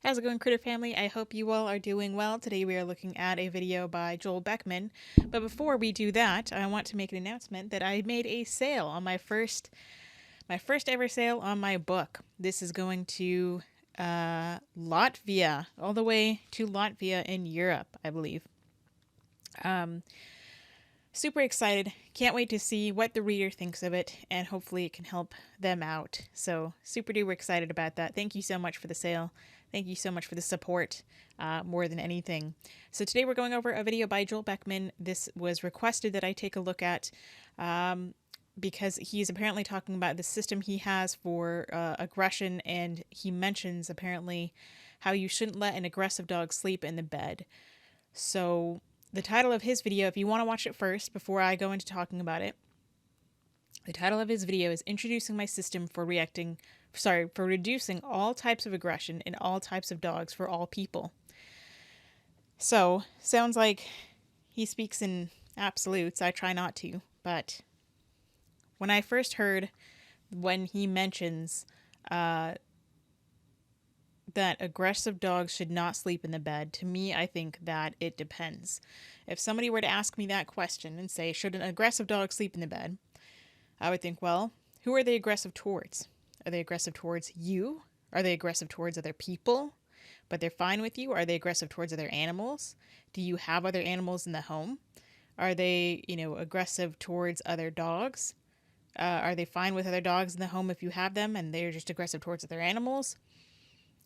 How's it going, Critter Family? I hope you all are doing well. Today we are looking at a video by Joel Beckman. But before we do that, I want to make an announcement that I made a sale on my first ever sale on my book. This is going to Latvia, all the way to Latvia in Europe, I believe. Super excited. Can't wait to see what the reader thinks of it, and hopefully it can help them out. So super duper excited about that. Thank you so much for the sale. Thank you so much for the support, more than anything. So today we're going over a video by Joel Beckman. This was requested that I take a look at because he's apparently talking about the system he has for aggression, and he mentions apparently how you shouldn't let an aggressive dog sleep in the bed. So the title of his video, if you want to watch it first before I go into talking about it, the title of his video is Introducing My System for Reducing All Types of Aggression in All Types of Dogs for All People. So, sounds like he speaks in absolutes. I try not to, but when I first heard when he mentions that aggressive dogs should not sleep in the bed, to me, I think that it depends. If somebody were to ask me that question and say, should an aggressive dog sleep in the bed? I would think, well, who are they aggressive towards? Are they aggressive towards you? Are they aggressive towards other people, but they're fine with you? Are they aggressive towards other animals? Do you have other animals in the home? Are they, aggressive towards other dogs? Are they fine with other dogs in the home if you have them and they're just aggressive towards other animals?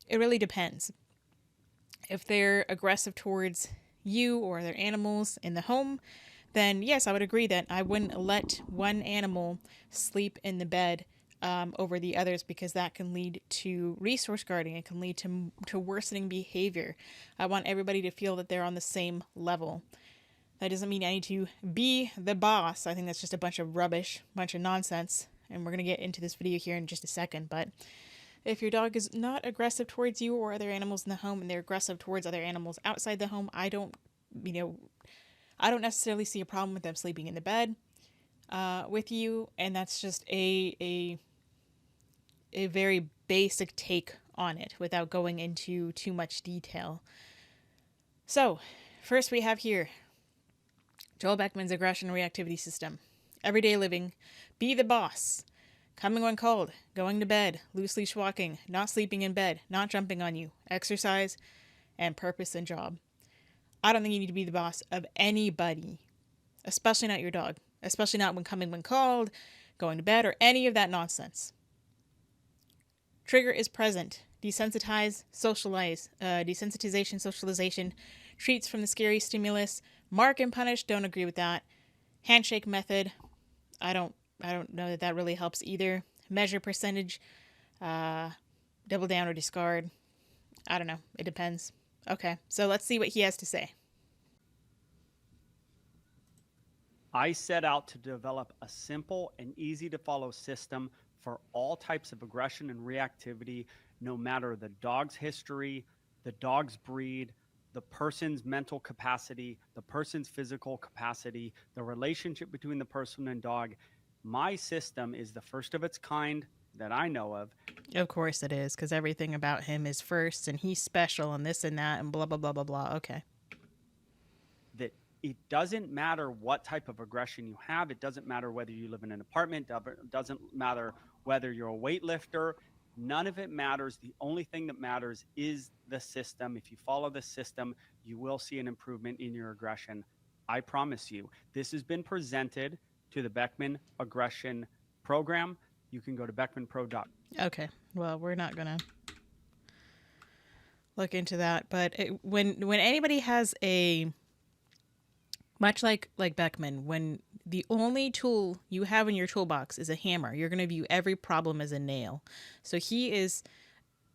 It really depends. If they're aggressive towards you or other animals in the home, then yes, I would agree that I wouldn't let one animal sleep in the bed over the others, because that can lead to resource guarding. It can lead to worsening behavior. I want everybody to feel that they're on the same level. That doesn't mean I need to be the boss. I think that's just a bunch of rubbish, bunch of nonsense. And we're going to get into this video here in just a second, but if your dog is not aggressive towards you or other animals in the home, and they're aggressive towards other animals outside the home, I don't necessarily see a problem with them sleeping in the bed with you, and that's just a very basic take on it without going into too much detail. So, first we have here Joel Beckman's aggression reactivity system. Everyday living, be the boss. Coming when called, going to bed, loose leash walking, not sleeping in bed, not jumping on you, exercise, and purpose and job. I don't think you need to be the boss of anybody, especially not your dog, especially not when coming when called, going to bed, or any of that nonsense. Trigger is present. Desensitize, socialize, desensitization, socialization, treats from the scary stimulus, mark and punish, don't agree with that. Handshake method, I don't know that really helps either. Measure percentage, double down or discard. I don't know. It depends. Okay, so let's see what he has to say. I set out to develop a simple and easy to follow system for all types of aggression and reactivity, no matter the dog's history, the dog's breed, the person's mental capacity, the person's physical capacity, the relationship between the person and dog. My system is the first of its kind that I know of. Of course it is, because everything about him is first, and he's special, and this and that, and blah, blah, blah, blah, blah. Okay. That it doesn't matter what type of aggression you have. It doesn't matter whether you live in an apartment. It doesn't matter whether you're a weightlifter. None of it matters. The only thing that matters is the system. If you follow the system, you will see an improvement in your aggression. I promise you. This has been presented to the Beckman Aggression Program. You can go to beckmanpro.com. Okay. Well, we're not going to look into that. But when anybody has much like Beckman, when the only tool you have in your toolbox is a hammer, you're going to view every problem as a nail. So he is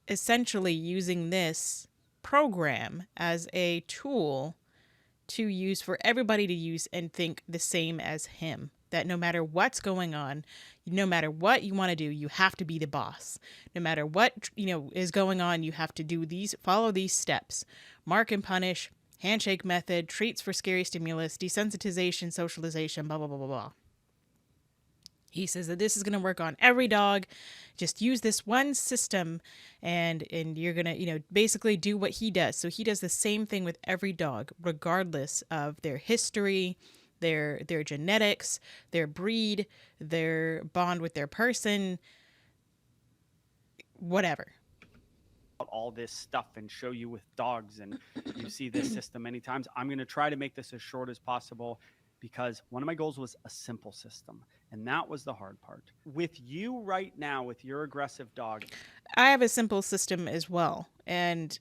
essentially using this program as a tool to use for everybody to use and think the same as him. That no matter what's going on, no matter what you want to do, you have to be the boss. No matter what, is going on, you have to follow these steps. Mark and punish, handshake method, treats for scary stimulus, desensitization, socialization, blah, blah, blah, blah, blah. He says that this is going to work on every dog. Just use this one system, and you're going to, basically do what he does. So he does the same thing with every dog, regardless of their history, their genetics, their breed, their bond with their person, whatever. All this stuff and show you with dogs, and you see this system many times. I'm going to try to make this as short as possible because one of my goals was a simple system, and that was the hard part. With you right now, with your aggressive dog, I have a simple system as well, and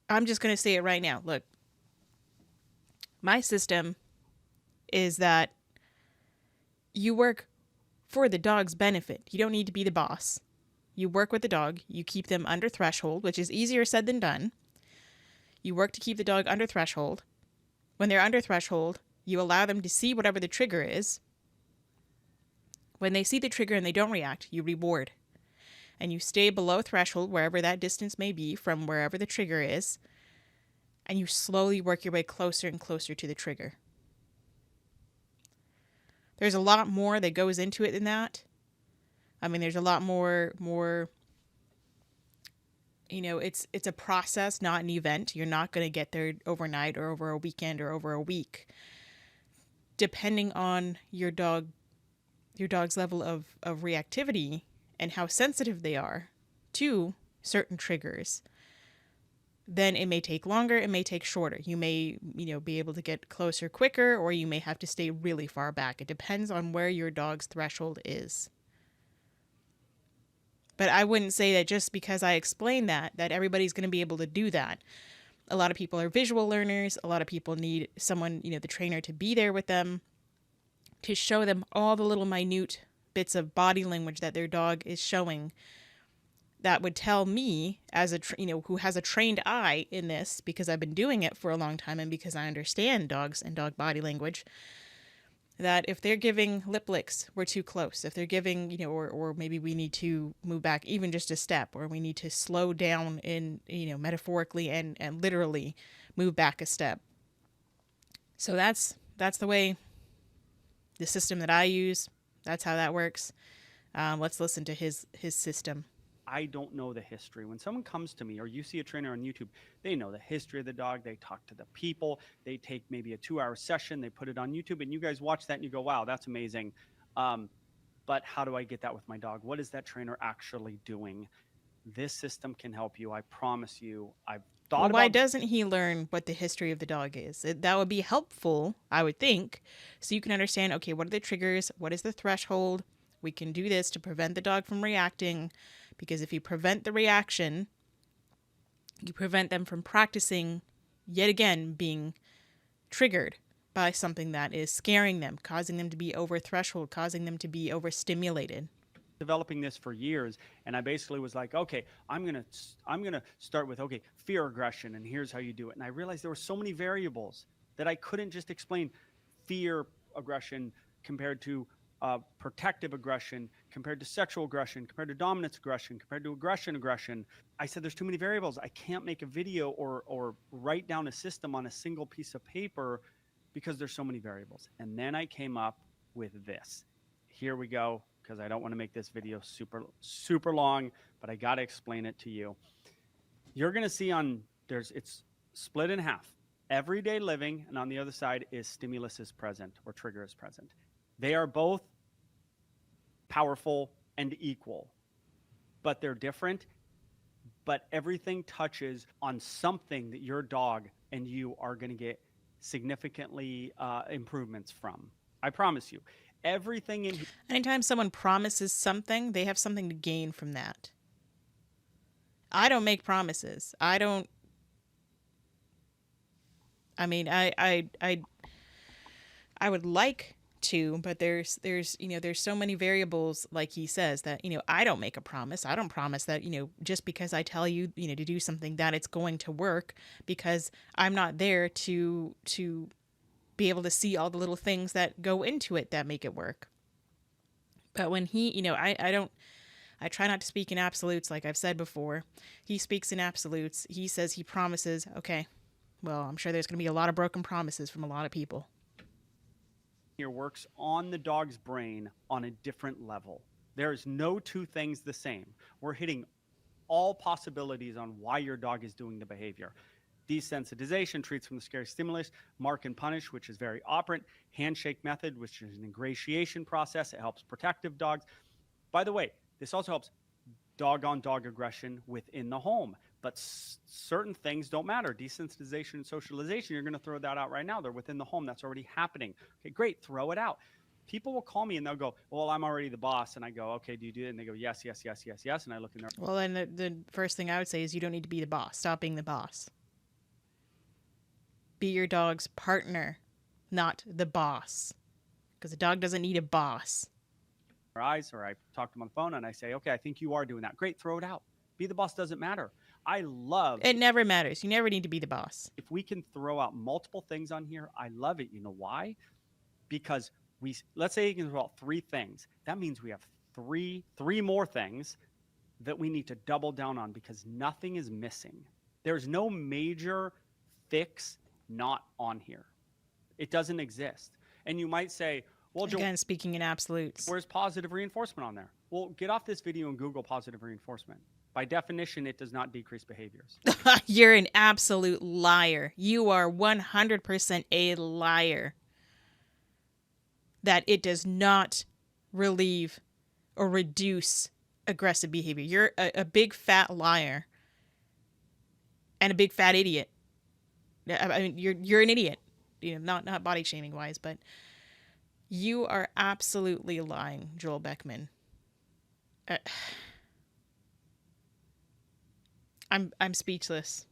I'm just going to say it right now. Look, my system is that you work for the dog's benefit. You don't need to be the boss. You work with the dog. You keep them under threshold, which is easier said than done. You work to keep the dog under threshold. When they're under threshold, you allow them to see whatever the trigger is. When they see the trigger and they don't react, you reward. And you stay below threshold, wherever that distance may be from wherever the trigger is. And you slowly work your way closer and closer to the trigger. There's a lot more that goes into it than that. I mean, there's a lot more, it's a process, not an event. You're not going to get there overnight or over a weekend or over a week. Depending on your dog's level of reactivity and how sensitive they are to certain triggers, then it may take longer, it may take shorter. You may, be able to get closer quicker, or you may have to stay really far back. It depends on where your dog's threshold is. But I wouldn't say that just because I explain that everybody's going to be able to do that. A lot of people are visual learners. A lot of people need someone, the trainer, to be there with them, to show them all the little minute bits of body language that their dog is showing that would tell me, as who has a trained eye in this, because I've been doing it for a long time and because I understand dogs and dog body language, that if they're giving lip licks, we're too close. If they're giving, or maybe we need to move back even just a step, or we need to slow down in, metaphorically and literally move back a step. So that's the way, the system that I use. That's how that works. Let's listen to his system. I don't know the history. When someone comes to me, or you see a trainer on YouTube, they know the history of the dog. They talk to the people. They take maybe a 2-hour session. They put it on YouTube, and you guys watch that and you go, wow, that's amazing. But how do I get that with my dog? What is that trainer actually doing? This system can help you. I promise you. I've thought about. Why doesn't he learn what the history of the dog is? That would be helpful, I would think, so you can understand, okay, what are the triggers? What is the threshold? We can do this to prevent the dog from reacting. Because if you prevent the reaction, you prevent them from practicing, yet again, being triggered by something that is scaring them, causing them to be over threshold, causing them to be overstimulated. Developing this for years, and I basically was like, okay, I'm gonna start with, okay, fear aggression, and here's how you do it. And I realized there were so many variables that I couldn't just explain fear aggression compared to protective aggression, compared to sexual aggression, compared to dominance aggression, compared to aggression. I said there's too many variables. I can't make a video or write down a system on a single piece of paper because there's so many variables. And then I came up with this. Here we go, because I don't want to make this video super long, but I got to explain it to you. You're going to see it's split in half. Everyday living, and on the other side is stimulus is present or trigger is present. They are both powerful and equal, but they're different. But everything touches on something that your dog and you are going to get significantly improvements from. I promise you. Everything in. Anytime someone promises something, they have something to gain from that. I don't make promises. I would like to, but there's so many variables, like he says, that I don't make a promise. I don't promise that just because I tell you to do something that it's going to work, because I'm not there to be able to see all the little things that go into it that make it work. But when he, I try not to speak in absolutes, like I've said before. He speaks in absolutes. He says he promises. Okay, well, I'm sure there's going to be a lot of broken promises from a lot of people. here works on the dog's brain on a different level. There's no two things the same. We're hitting all possibilities on why your dog is doing the behavior. Desensitization treats from the scary stimulus, mark and punish, which is very operant, handshake method, which is an ingratiation process. It helps protective dogs. By the way, this also helps dog on dog aggression within the home. But certain things don't matter. Desensitization and socialization, you're going to throw that out right now. They're within the home. That's already happening. Okay, great. Throw it out. People will call me and they'll go, well, I'm already the boss. And I go, okay, do you do it? And they go, yes, yes, yes, yes, yes. And I look in there. Well, then the first thing I would say is you don't need to be the boss. Stop being the boss. Be your dog's partner, not the boss. Because a dog doesn't need a boss. Eyes, or I talk to them on the phone and I say, okay, I think you are doing that. Great, throw it out. Be the boss doesn't matter. I love it. Never matters. You never need to be the boss. If we can throw out multiple things on here, I love it. You know why? Because let's say you can throw out 3 things. That means we have three more things that we need to double down on because nothing is missing. There's no major fix not on here. It doesn't exist. And you might say, well, again, speaking in absolutes, where's positive reinforcement on there? Well, get off this video and Google positive reinforcement. By definition, it does not decrease behaviors. You're an absolute liar. You are 100% a liar. That it does not relieve or reduce aggressive behavior. You're a big fat liar. And a big fat idiot. I mean, you're an idiot. You know, not body shaming wise, but you are absolutely lying, Joel Beckman. I'm speechless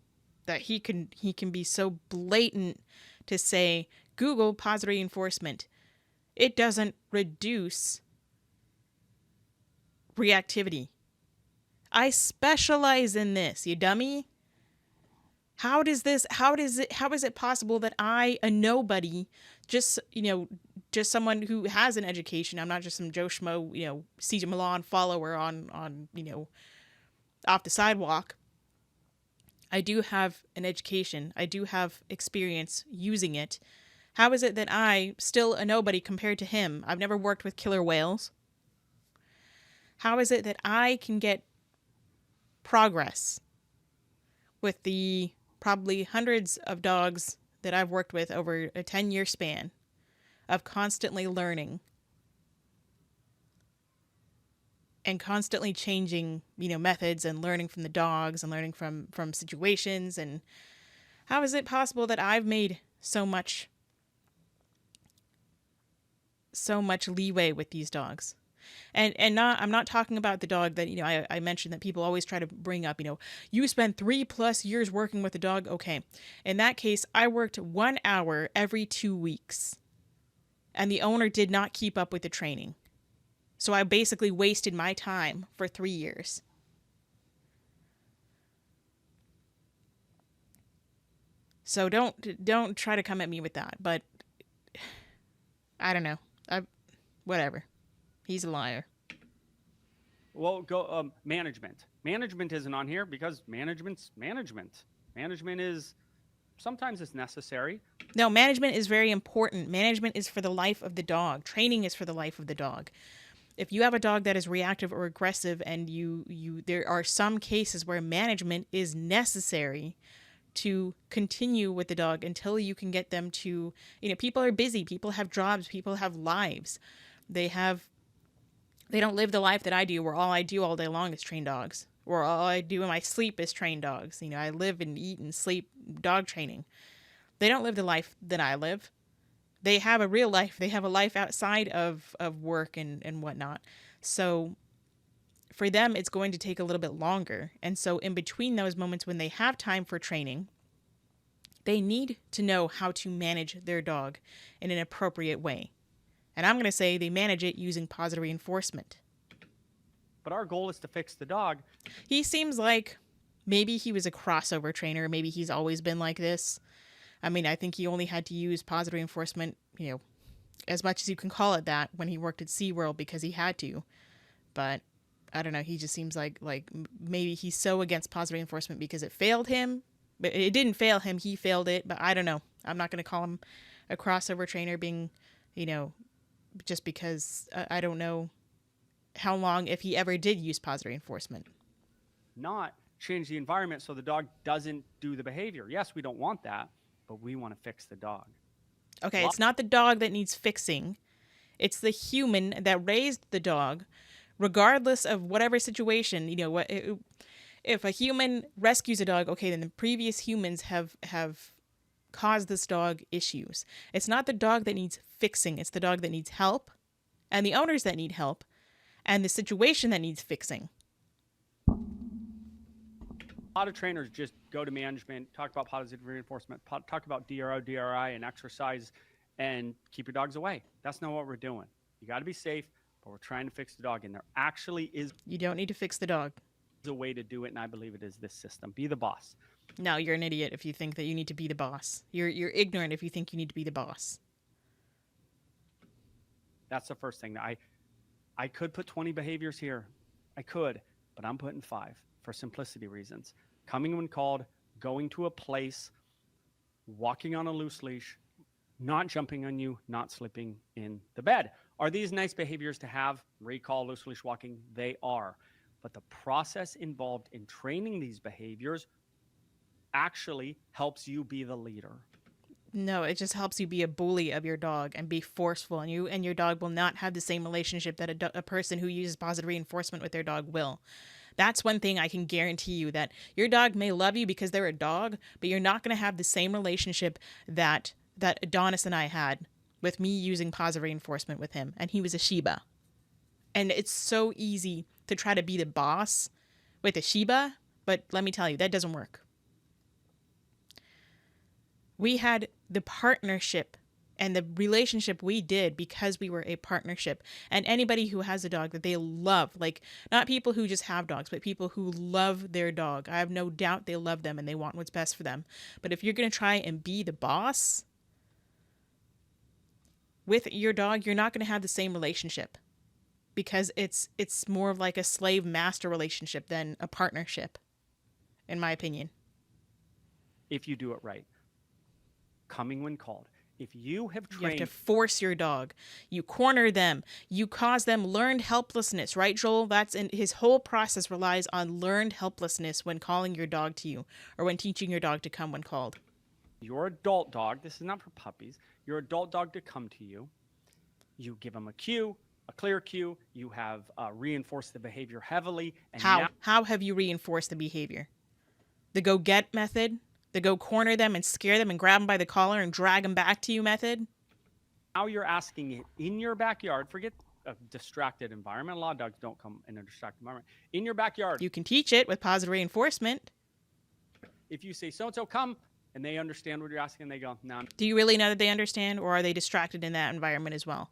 that he can be so blatant to say Google positive reinforcement. It doesn't reduce reactivity. I specialize in this, you dummy. How is it possible that I, a nobody, just someone who has an education, I'm not just some Joe Schmo, CJ Milan follower on off the sidewalk. I do have an education. I do have experience using it. How is it that I, still a nobody compared to him, I've never worked with killer whales. How is it that I can get progress with the probably hundreds of dogs that I've worked with over a 10-year span of constantly learning and constantly changing, methods and learning from the dogs and learning from situations? And how is it possible that I've made so much leeway with these dogs? And I'm not talking about the dog that, I mentioned that people always try to bring up, you spent 3+ years working with a dog. Okay. In that case, I worked 1 hour every 2 weeks and the owner did not keep up with the training. So I basically wasted my time for 3 years. So don't try to come at me with that, but I don't know. Whatever. He's a liar. Well, go management. Management isn't on here because management's management. Management is sometimes it's necessary. No, management is very important. Management is for the life of the dog. Training is for the life of the dog. If you have a dog that is reactive or aggressive and there are some cases where management is necessary to continue with the dog until you can get them to, people are busy, people have jobs, people have lives. They don't live the life that I do, where all I do all day long is train dogs, or all I do in my sleep is train dogs. I live and eat and sleep dog training. They don't live the life that I live. They have a real life. They have a life outside of work and whatnot. So for them, it's going to take a little bit longer. And so in between those moments when they have time for training, they need to know how to manage their dog in an appropriate way. And I'm going to say they manage it using positive reinforcement. But our goal is to fix the dog. He seems like maybe he was a crossover trainer. Maybe he's always been like this. I mean, I think he only had to use positive reinforcement, as much as you can call it that, when he worked at SeaWorld because he had to. But I don't know. He just seems like maybe he's so against positive reinforcement because it failed him. But it didn't fail him. He failed it. But I don't know. I'm not going to call him a crossover trainer being you know, just because I don't know how long, if he ever did use positive reinforcement. Not change the environment so the dog doesn't do the behavior. Yes, we don't want that, but we want to fix the dog. Okay, it's not the dog that needs fixing. It's the human that raised the dog, regardless of whatever situation. If a human rescues a dog, okay, then the previous humans have caused this dog issues. It's not the dog that needs fixing. It's the dog that needs help, and the owners that need help, and the situation that needs fixing. A lot of trainers just go to management, talk about positive reinforcement, talk about DRO, DRI, and exercise, and keep your dogs away. That's not what we're doing. You got to be safe, but we're trying to fix the dog. And there actually is You don't need to fix the dog. a way to do it, and I believe it is this system. Be the boss. No, you're an idiot if you think that you need to be the boss. You're ignorant if you think you need to be the boss. That's the first thing. I could put 20 behaviors here. I could, but I'm putting 5 for simplicity reasons. Coming when called, going to a place, walking on a loose leash, not jumping on you, not slipping in the bed. Are these nice behaviors to have? Recall, loose leash walking, they are. But the process involved in training these behaviors actually helps you be the leader. No, it just helps you be a bully of your dog and be forceful, and you and your dog will not have the same relationship that a person who uses positive reinforcement with their dog will. That's one thing I can guarantee you, that your dog may love you because they're a dog, but you're not going to have the same relationship that Adonis and I had with me using positive reinforcement with him, and he was a Shiba. And it's so easy to try to be the boss with a Shiba, but let me tell you, that doesn't work. We had the partnership and the relationship we did because we were a partnership. And anybody who has a dog that they love, like not people who just have dogs, but people who love their dog, I have no doubt they love them and they want what's best for them. But if you're going to try and be the boss with your dog, you're not going to have the same relationship, because it's more of like a slave master relationship than a partnership, in my opinion. If you do it right. Coming when called. If you have trained... You have to force your dog. You corner them. You cause them learned helplessness, right, Joel? That's in his whole process relies on learned helplessness when calling your dog to you, or when teaching your dog to come when called. Your adult dog, this is not for puppies, your adult dog to come to you, you give them a cue, a clear cue, you have reinforced the behavior heavily. And How have you reinforced the behavior? The go get method? The go corner them and scare them and grab them by the collar and drag them back to you method? Now you're asking it in your backyard. Forget a distracted environment. A lot of dogs don't come in a distracted environment. In your backyard. You can teach it with positive reinforcement. If you say, so-and-so, come, and they understand what you're asking, and they go, no. Do you really know that they understand, or are they distracted in that environment as well?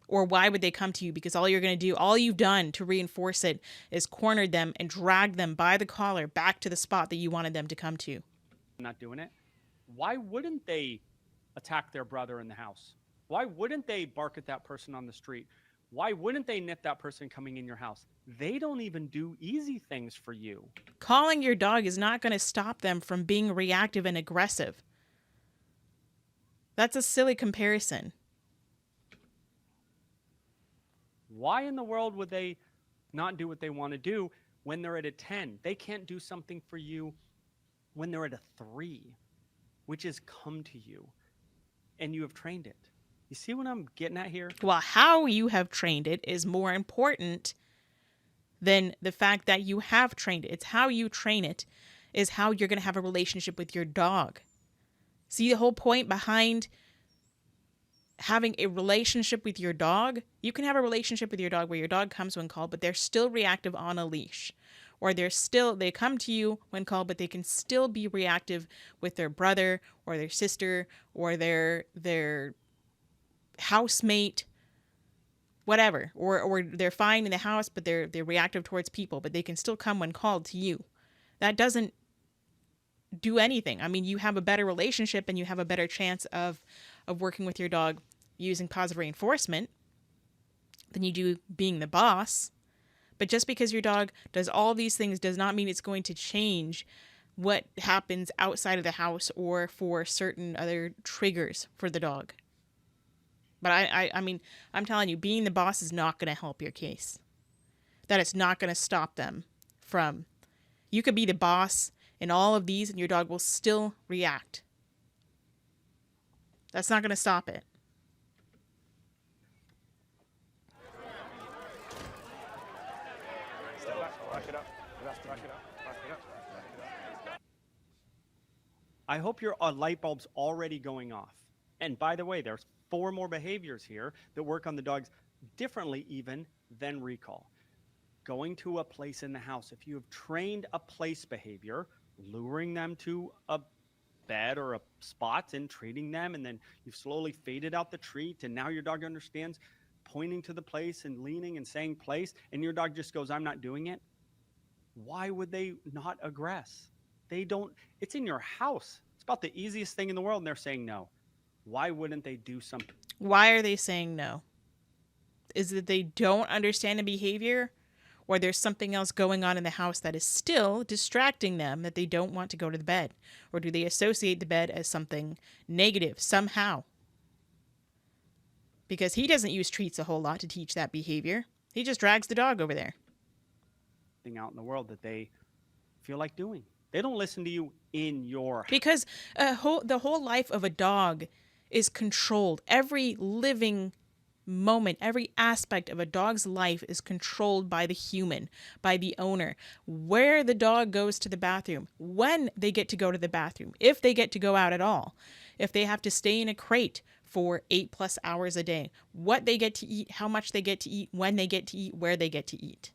Or why would they come to you? Because all you've done to reinforce it is cornered them and dragged them by the collar back to the spot that you wanted them to come to. Not doing it. Why wouldn't they attack their brother in the house? Why wouldn't they bark at that person on the street? Why wouldn't they nip that person coming in your house? They don't even do easy things for you. Calling your dog is not going to stop them from being reactive and aggressive. That's a silly comparison. Why in the world would they not do what they want to do when they're at a 10? They can't do something for you when they're at a 3, which is come to you, and you have trained it. You see what I'm getting at here? Well, how you have trained it is more important than the fact that you have trained it. It's how you train it is how you're going to have a relationship with your dog. See the whole point behind having a relationship with your dog? You can have a relationship with your dog where your dog comes when called, but they're still reactive on a leash. Or they come to you when called, but they can still be reactive with their brother or their sister or their housemate, whatever. Or they're fine in the house, but they're reactive towards people, but they can still come when called to you. That doesn't do anything. I mean, you have a better relationship and you have a better chance of working with your dog using positive reinforcement than you do being the boss. But just because your dog does all these things does not mean it's going to change what happens outside of the house or for certain other triggers for the dog. But I mean, I'm telling you, being the boss is not going to help your case. That it's not going to stop them from. You could be the boss in all of these, and your dog will still react. That's not going to stop it. Step back, back it up, back it up, back it up. I hope your light bulb's already going off. And by the way, there's 4 more behaviors here that work on the dogs differently even than recall. Going to a place in the house. If you have trained a place behavior, luring them to a bed or a spot and treating them, and then you've slowly faded out the treat, and now your dog understands pointing to the place and leaning and saying place, and your dog just goes, I'm not doing it. Why would they not aggress? They don't, it's in your house. It's about the easiest thing in the world, and they're saying no. Why wouldn't they do something? Why are they saying no? Is it they don't understand the behavior? Or there's something else going on in the house that is still distracting them that they don't want to go to the bed? Or do they associate the bed as something negative somehow? Because he doesn't use treats a whole lot to teach that behavior. He just drags the dog over there. Thing out in the world that they feel like doing. They don't listen to you in your house. Because the whole life of a dog is controlled. Every living moment, every aspect of a dog's life is controlled by the human, by the owner. Where the dog goes to the bathroom, when they get to go to the bathroom, if they get to go out at all, if they have to stay in a crate for 8+ hours a day, what they get to eat, how much they get to eat, when they get to eat, where they get to eat.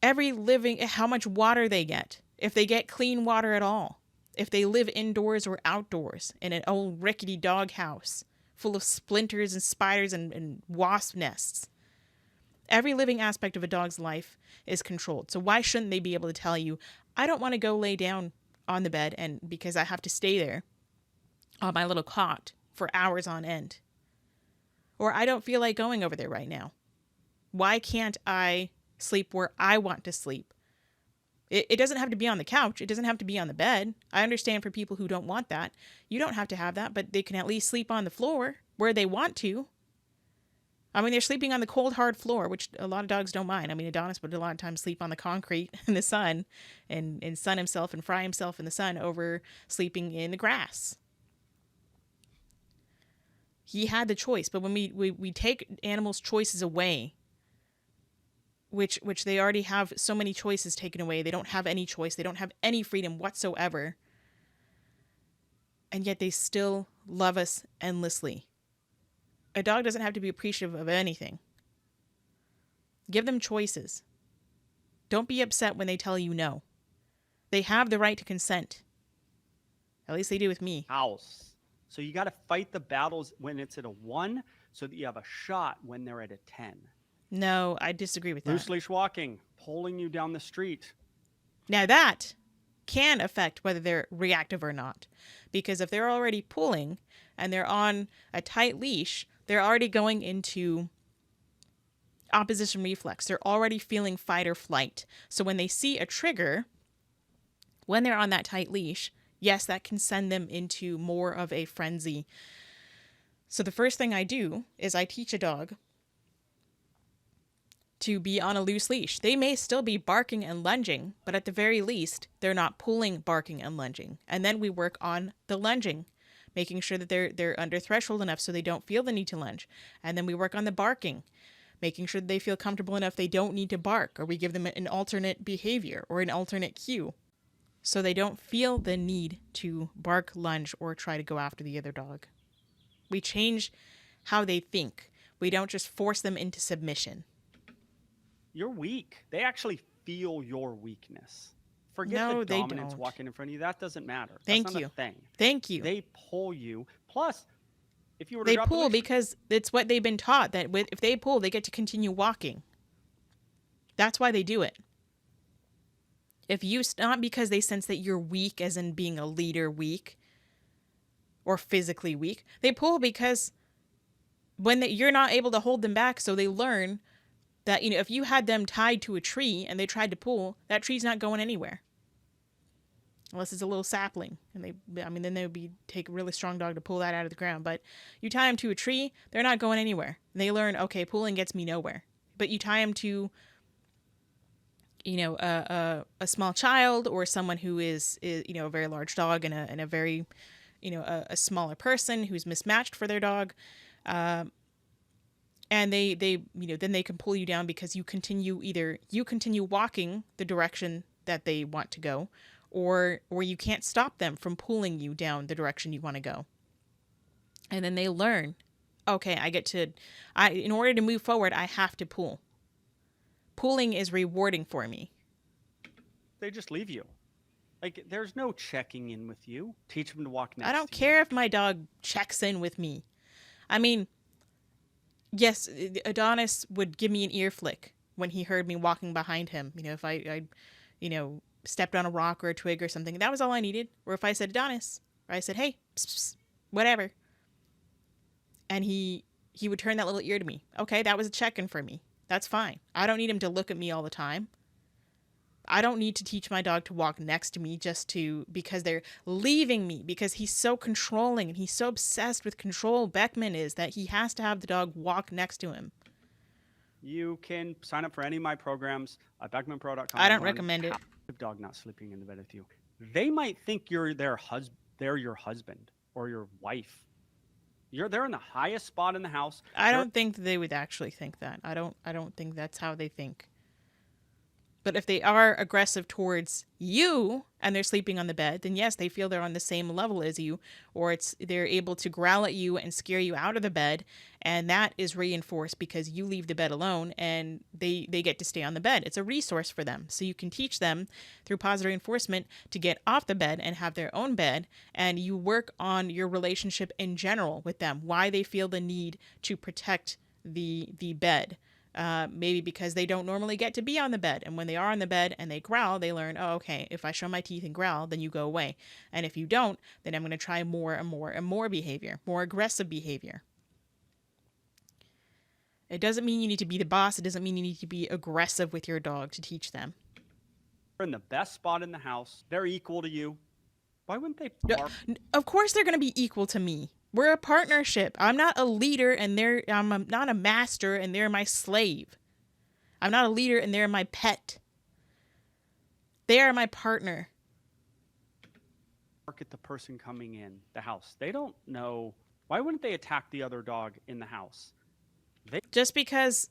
Every living, how much water they get, if they get clean water at all, if they live indoors or outdoors in an old rickety dog house full of splinters and spiders and wasp nests. Every living aspect of a dog's life is controlled. So why shouldn't they be able to tell you, I don't want to go lay down on the bed and because I have to stay there on my little cot for hours on end. Or I don't feel like going over there right now. Why can't I sleep where I want to sleep? It doesn't have to be on the couch. It doesn't have to be on the bed. I understand for people who don't want that. You don't have to have that, but they can at least sleep on the floor where they want to. I mean, they're sleeping on the cold, hard floor, which a lot of dogs don't mind. I mean, Adonis would a lot of times sleep on the concrete in the sun and sun himself and fry himself in the sun over sleeping in the grass. He had the choice, but when we take animals' choices away, which they already have so many choices taken away. They don't have any choice. They don't have any freedom whatsoever. And yet they still love us endlessly. A dog doesn't have to be appreciative of anything. Give them choices. Don't be upset when they tell you no. They have the right to consent. At least they do with me. House. So you got to fight the battles when it's at a 1 so that you have a shot when they're at a 10. No, I disagree with that. Loose leash walking, pulling you down the street. Now that can affect whether they're reactive or not. Because if they're already pulling and they're on a tight leash, they're already going into opposition reflex. They're already feeling fight or flight. So when they see a trigger, when they're on that tight leash, yes, that can send them into more of a frenzy. So the first thing I do is I teach a dog to be on a loose leash. They may still be barking and lunging, but at the very least, they're not pulling, barking, and lunging. And then we work on the lunging, making sure that they're under threshold enough so they don't feel the need to lunge. And then we work on the barking, making sure that they feel comfortable enough they don't need to bark, or we give them an alternate behavior or an alternate cue so they don't feel the need to bark, lunge, or try to go after the other dog. We change how they think. We don't just force them into submission. You're weak. They actually feel your weakness. Forget No, the they dominance don't. walking in front of you. That doesn't matter. Thank That's not you. a thing. Thank you. They pull you. Plus, if you were to They drop the pull leash, because it's what they've been taught, that if they pull, they get to continue walking. That's why they do it. If you, not because they sense that you're weak, as in being a leader weak or physically weak, they pull because when you're not able to hold them back, so they learn that, if you had them tied to a tree and they tried to pull, that tree's not going anywhere. unless it's a little sapling. And then they would be take a really strong dog to pull that out of the ground. But you tie them to a tree, they're not going anywhere. They learn, okay, pulling gets me nowhere. But you tie them to, a small child or someone who is a very large dog and a very, a smaller person who's mismatched for their dog. And then they can pull you down because you continue walking the direction that they want to go, or you can't stop them from pulling you down the direction you want to go. And then they learn, okay, in order to move forward, I have to pull. Pulling is rewarding for me. They just leave you. Like, there's no checking in with you. Teach them to walk next to you. I don't care if my dog checks in with me. I mean, yes, Adonis would give me an ear flick when he heard me walking behind him. If I stepped on a rock or a twig or something, that was all I needed. Or if I said Adonis, or I said, hey, psst, psst, whatever. And he would turn that little ear to me. Okay, that was a check-in for me. That's fine. I don't need him to look at me all the time. I don't need to teach my dog to walk next to me because they're leaving me, because he's so controlling and he's so obsessed with control, Beckman is, that he has to have the dog walk next to him. You can sign up for any of my programs at beckmanpro.com. I don't recommend it. Dog not sleeping in the bed with you. They might think they're your husband or your wife. They're in the highest spot in the house. I don't think they would actually think that. I don't think that's how they think. But if they are aggressive towards you and they're sleeping on the bed, then yes, they feel they're on the same level as you, or they're able to growl at you and scare you out of the bed, and that is reinforced because you leave the bed alone and they get to stay on the bed. It's a resource for them. So you can teach them through positive reinforcement to get off the bed and have their own bed, and you work on your relationship in general with them, why they feel the need to protect the bed. Maybe because they don't normally get to be on the bed. And when they are on the bed and they growl, they learn, oh, okay, if I show my teeth and growl, then you go away. And if you don't, then I'm going to try more and more and more behavior, more aggressive behavior. It doesn't mean you need to be the boss. It doesn't mean you need to be aggressive with your dog to teach them. They're in the best spot in the house. They're equal to you. Why wouldn't they bark? Of course they're going to be equal to me. We're a partnership. I'm not a leader and I'm not a master and they're my slave. I'm not a leader and they're my pet. They are my partner. Bark at the person coming in the house. They don't know. Why wouldn't they attack the other dog in the house? Just because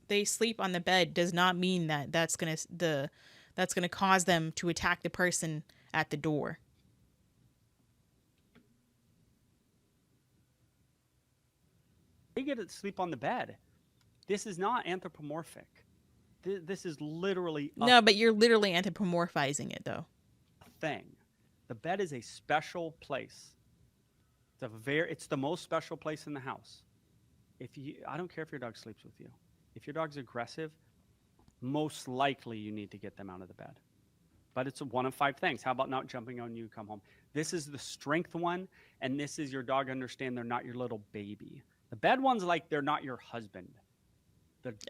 they sleep on the bed does not mean that that's gonna cause them to attack the person at the door. They get to sleep on the bed. This is not anthropomorphic. This is literally no, but you're literally anthropomorphizing it, though. Thing. The bed is a special place. It's the most special place in the house. I don't care if your dog sleeps with you. If your dog's aggressive, most likely you need to get them out of the bed. But it's one of 5 things. How about not jumping on you, come home? This is the strength one, and this is your dog understand they're not your little baby. The bed one's like they're not your husband.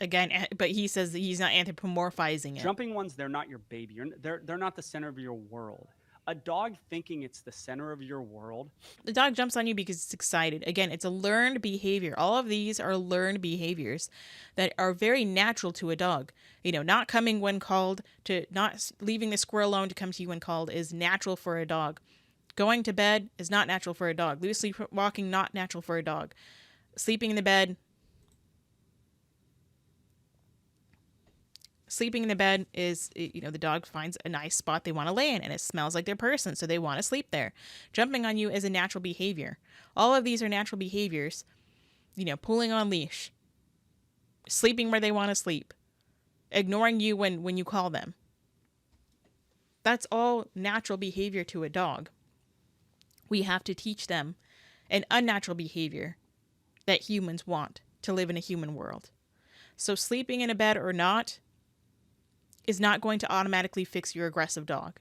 Again, but he says that he's not anthropomorphizing it. Jumping ones, they're not your baby. They're not the center of your world. A dog thinking it's the center of your world. The dog jumps on you because it's excited. Again, it's a learned behavior. All of these are learned behaviors that are very natural to a dog. Not coming when called, to not leaving the squirrel alone to come to you when called is natural for a dog. Going to bed is not natural for a dog. Loose sleepwalking, not natural for a dog. Sleeping in the bed is, the dog finds a nice spot they want to lay in and it smells like their person, so they want to sleep there. Jumping on you is a natural behavior. All of these are natural behaviors. Pulling on leash, sleeping where they want to sleep, ignoring you when you call them. That's all natural behavior to a dog. We have to teach them an unnatural behavior that humans want to live in a human world. So sleeping in a bed or not is not going to automatically fix your aggressive dog.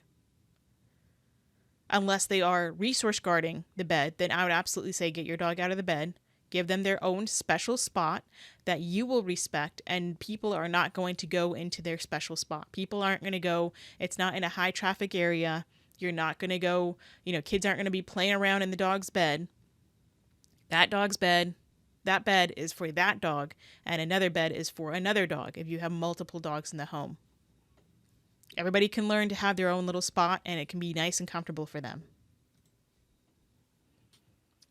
Unless they are resource guarding the bed, then I would absolutely say get your dog out of the bed, give them their own special spot that you will respect, and people are not going to go into their special spot. People aren't going to go, it's not in a high traffic area, You're not going to go, kids aren't going to be playing around in the dog's bed. That dog's bed, that bed is for that dog, and another bed is for another dog if you have multiple dogs in the home. Everybody can learn to have their own little spot, and it can be nice and comfortable for them.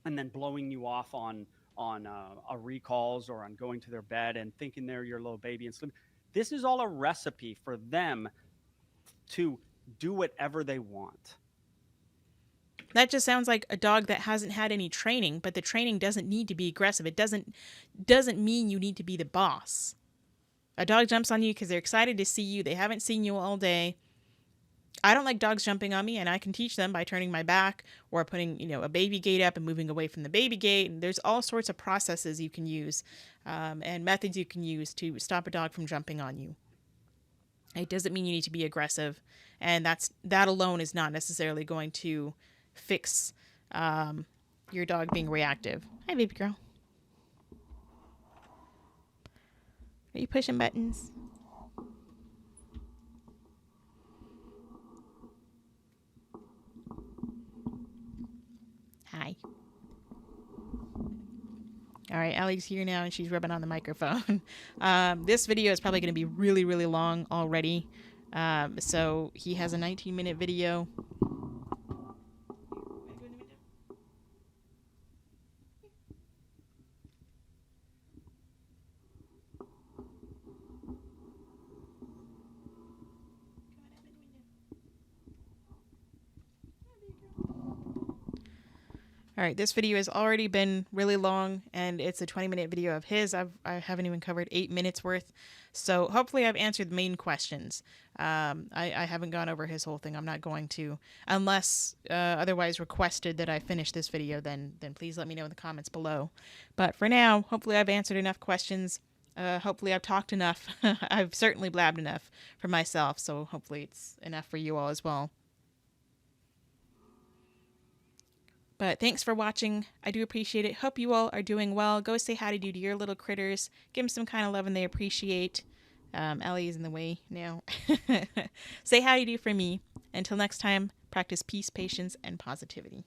And then blowing you off on recalls or on going to their bed and thinking they're your little baby and sleep. This is all a recipe for them to do whatever they want. That just sounds like a dog that hasn't had any training, but the training doesn't need to be aggressive. It doesn't mean you need to be the boss. A dog jumps on you because they're excited to see you. They haven't seen you all day. I don't like dogs jumping on me, and I can teach them by turning my back or putting, a baby gate up and moving away from the baby gate. And there's all sorts of processes you can use and methods you can use to stop a dog from jumping on you. It doesn't mean you need to be aggressive, and that alone is not necessarily going to fix your dog being reactive. Hi, baby girl. Are you pushing buttons? Hi. All right, Allie's here now, and she's rubbing on the microphone. This video is probably going to be really, really long already. So he has a 19-minute video. All right, this video has already been really long, and it's a 20-minute video of his. I haven't even covered 8 minutes worth. So hopefully I've answered the main questions. I haven't gone over his whole thing. I'm not going to. Unless otherwise requested that I finish this video, then please let me know in the comments below. But for now, hopefully I've answered enough questions. Hopefully I've talked enough. I've certainly blabbed enough for myself, so hopefully it's enough for you all as well. But thanks for watching. I do appreciate it. Hope you all are doing well. Go say hi to your little critters. Give them some kind of love and they appreciate. Ellie is in the way now. Say hi to for me. Until next time, practice peace, patience, and positivity.